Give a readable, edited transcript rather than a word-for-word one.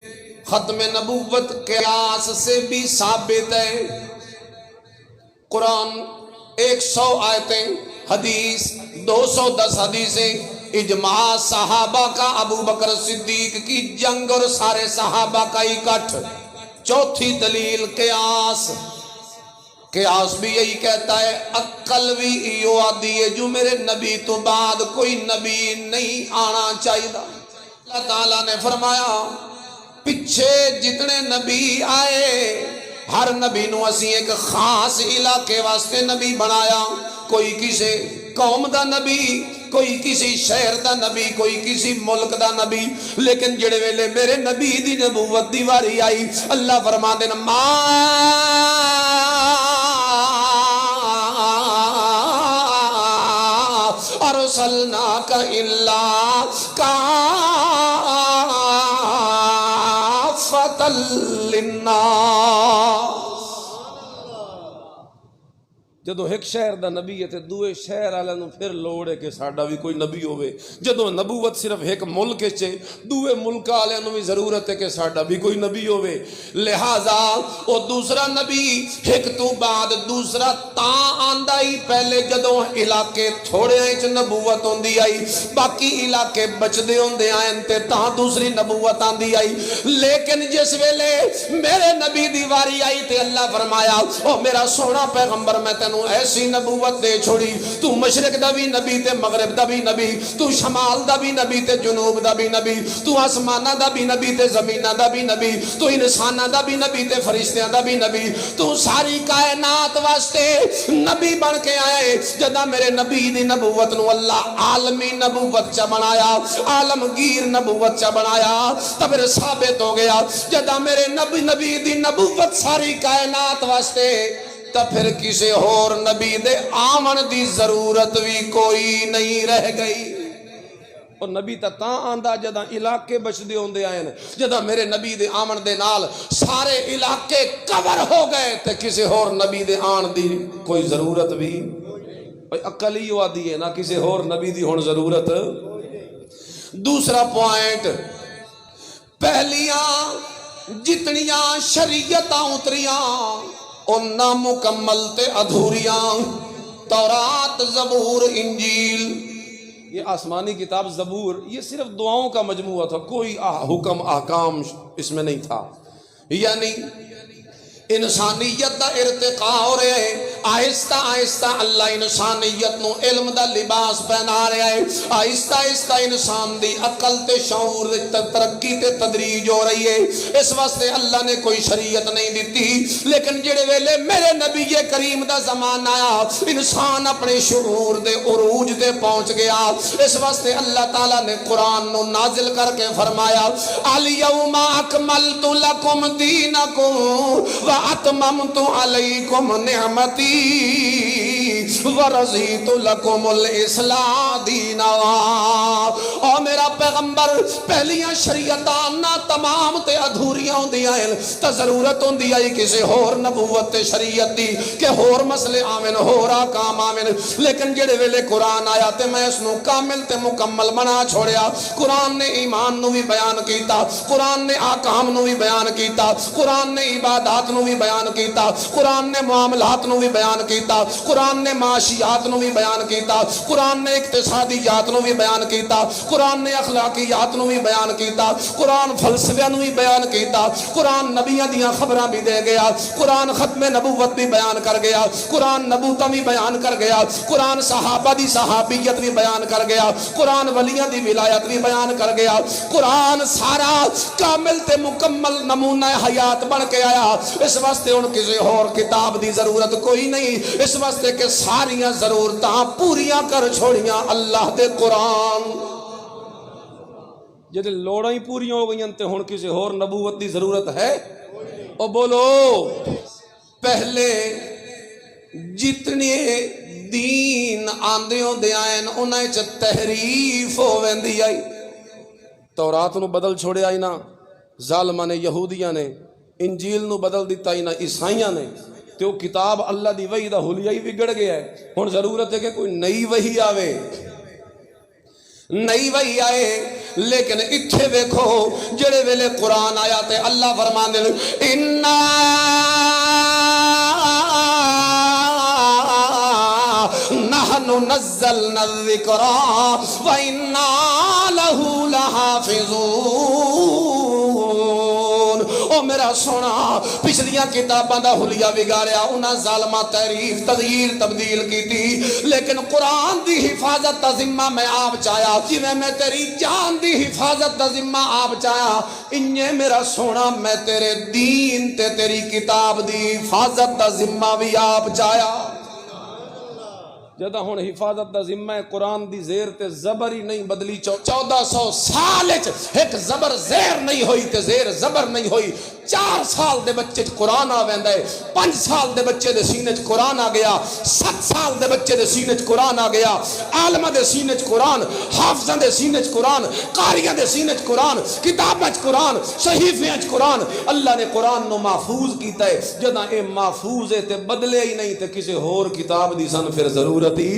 ختم نبوت قیاس سے بھی ثابت ہے۔ قرآن 100 آیتیں، حدیث 210 حدیثیں، اجماع صحابہ کا، ابو بکر صدیق کی جنگ اور سارے صحابہ کا اکٹھ۔ چوتھی دلیل قیاس۔ قیاس بھی یہی کہتا ہے، عقل بھی یہ آدھی ہے جو میرے نبی تو بعد کوئی نبی نہیں آنا چاہیے۔ اللہ تعالیٰ نے فرمایا پچھے جتنے نبی آئے ہر نبی نو اسی ایک خاص علاقے واسطے نبی بنایا۔ کوئی کسی قوم دا نبی، کوئی کسی شہر دا نبی، کوئی کسی ملک دا نبی، لیکن جڑے ویلے میرے نبی دی نبوت دی واری آئی، اللہ فرما دینا ما ارسلناک الا کافۃ للناس۔ جدو ایک شہر دا نبی ہے تے دوے شہر والے نوں پھر لوڑ ہے کہ ساڈا بھی کوئی نبی ہوئے۔ جدو نبوت صرف ایک ملک چے دوے ملک والے نوں بھی ضرورت ہے کہ ساڈا بھی کوئی نبی ہوئے۔ لہذا او دوسرا نبی ایک تو بعد دوسرا تاں آندا ہی پہلے جدو علاقے تھوڑے وچ نبوت ہوندی آئی، باقی علاقے بچدے ہوندے آئے تے تاں دوسری نبوت آندی آئی۔ لیکن جس ویلے میرے نبی دی واری آئی تے اللہ فرمایا او میرا سونا پیغمبر میں ایسی نبوت دے چھوڑی، تو مشرق دا بھی نبی تے مغرب دا بھی نبی، تو شمال دا بھی نبی تے جنوب دا بھی نبی، تو آسمانہ دا بھی نبی تے زمینہ دا بھی نبی، تو انسانہ دا بھی نبی تے فرشتیاں دا بھی نبی، تو ساری کائنات واسطے نبی بن کے آئے۔ جدہ میرے نبی دی نبوت نو اللہ عالمی نبوت چا بنایا، عالمگیر نبوت چا بنایا، تب ثابت ہو گیا جدہ میرے نبی دی نبوت ساری کائنات واسطے، تا پھر کسی اور نبی دے آمن دی ضرورت بھی کوئی نہیں رہ گئی۔ اور نبی تاں آندہ جدہ علاقے بچ دے ہوندے آئے، جدہ میرے نبی دے آمن دے نال سارے علاقے کور ہو گئے تے کسی اور نبی دے آن دی کوئی ضرورت بھی عقل ہی آدھی ہے نا، کسی اور نبی دی ہون ضرورت۔ دوسرا پوائنٹ، پہلیاں جتنیاں شریعتاں اتریاں ان نامکمل تے ادھوریاں، تورات، زبور، انجیل، یہ آسمانی کتاب زبور یہ صرف دعاؤں کا مجموعہ تھا، کوئی حکم احکام اس میں نہیں تھا۔ یعنی انسانیت دا ارتقاء ہو رہا ہے، آہستہ آہستہ اللہ انسانیت نو علم دا لباس پہنا رہا ہے، آہستہ آہستہ انسان دی عقل تے شعور تے ترقی تے تدریج ہو رہی ہے۔ اس واسطے اللہ نے کوئی شریعت نہیں دیتی، لیکن جڑے ویلے میرے نبی کریم دا زمان آیا انسان اپنے شعور دے عروج تے پہنچ گیا۔ اس واسطے اللہ تعالیٰ نے قرآن نو نازل کر کے فرمایا الیوم اکملت لکم دینکم وَأَتْمَمْتُ عَلَيْكُمْ نِعْمَتِي وَرَضِيتُ لَكُمُ الْإِسْلَامَ دِينًا۔ اور میرا پیغمبر پہلیاں شریعتاں نہ تمام تے ادھوریاں ہوندیاں ہیں، تا ضرورت ہوندی آئی کسی اور نبوت تے شریعت دی کہ اور مسئلے آمن، اور آکام آمن، لیکن جڑے ویلے قرآن آیا تے میں اس نو کامل تے مکمل بنا چھوڑیا۔ قرآن نے ایمان نو بھی بیان کیتا، قرآن نے آکام نو بھی بیان کیتا، قرآن نے عبادات نو بھی بیان کیتا، قرآن نے معاملات نو بھی بیان کیتا، قرآن نے معاشیات نو بھی بیان کیتا، قرآن نے اقتصادیات نو بھی بیان کیتا، قرآن نے اخلاقیات نو بھی بیان کیتا، قرآن فلسفے نو بھی بیان کیتا، قرآن نبیاں دیاں خبراں بھی دے گیا، قرآن ختم نبوت بھی بیان کر گیا، قرآن نبوت بھی بیان کر گیا، قرآن صحابہ دی صحابیت بھی بیان کر گیا، قرآن ولیاں دی ولایت بھی بیان کر گیا۔ قرآن سارا کامل تے مکمل نمونہ حیات بن کے آیا۔ اس واسطے ان کسی اور کتاب دی ضرورت کوئی نہیں، اس واسطے کہ ساریاں ضرورتاں پوریاں کر چھوڑیاں اللہ دے قرآن۔ جدے لوڑاں ہی پوریاں ہو گئیں تے ہن کسی اور نبوت دی ضرورت ہے؟ او بولو، پہلے جتنے دین آندے ہوندے آئے انہاں وچ تحریف ہو ویندی آئی۔ تورات نو بدل چھوڑیا ہی نہ ظالماں نے، یہودیاں نے، انجیل نو بدل دیتا ہی نہ عیسائیاں نے، تے وہ کتاب اللہ دی وحی دا حلیہ ہی بگڑ گیا ہے۔ ہن ضرورت ہے کہ کوئی نئی وحی آوے، نئی وحی آئے لیکن اتھے دیکھو جڑے ویلے قرآن آیا تے اللہ فرماندے اِنَّا نَحْنُ نَزَّلْنَا الذِّكْرَ وَإِنَّا لَهُ لَحَافِظُونَ۔ او میرا سونا پچھلیاں کتاباں دا حلیہ بگاڑیا، انہاں ظالمہ تحریف تغییر تبدیل کی تھی، لیکن قرآن دی حفاظت دا ذمہ میں آپ چاہیا، جویں میں تیری جان دی حفاظت دا ذمہ آپ چاہیا، انہیں میرا سونا میں تیرے دین تے تیری کتاب دی حفاظت دا ذمہ بھی آپ چاہیا۔ جدہ ہون حفاظت دا ذمہ قرآن دی زیر تے زبر ہی نہیں بدلی، 1400 سال ایک زبر زیر نہیں ہوئی تے زیر زبر نہیں ہوئی۔ 4 سال دے بچے قرآن آ ویندا ہے، 5 سال دے بچے دے سینے چ قرآن آ گیا، 7 سال دے بچے دے سینے چ قرآن آ گیا، عالمہ دے سینے چ قرآن، حافظاں دے سینے چ قرآن، قاریاں دے سینے چ قرآن، کتاباں چ قرآن، صحیفیاں چ قرآن۔ اللہ نے قرآن نو محفوظ کیتا ہے، جدہ اے محفوظ ہے تے بدلے ہی نہیں تے کسی اور کتاب دی سن پھر ضرورت ہی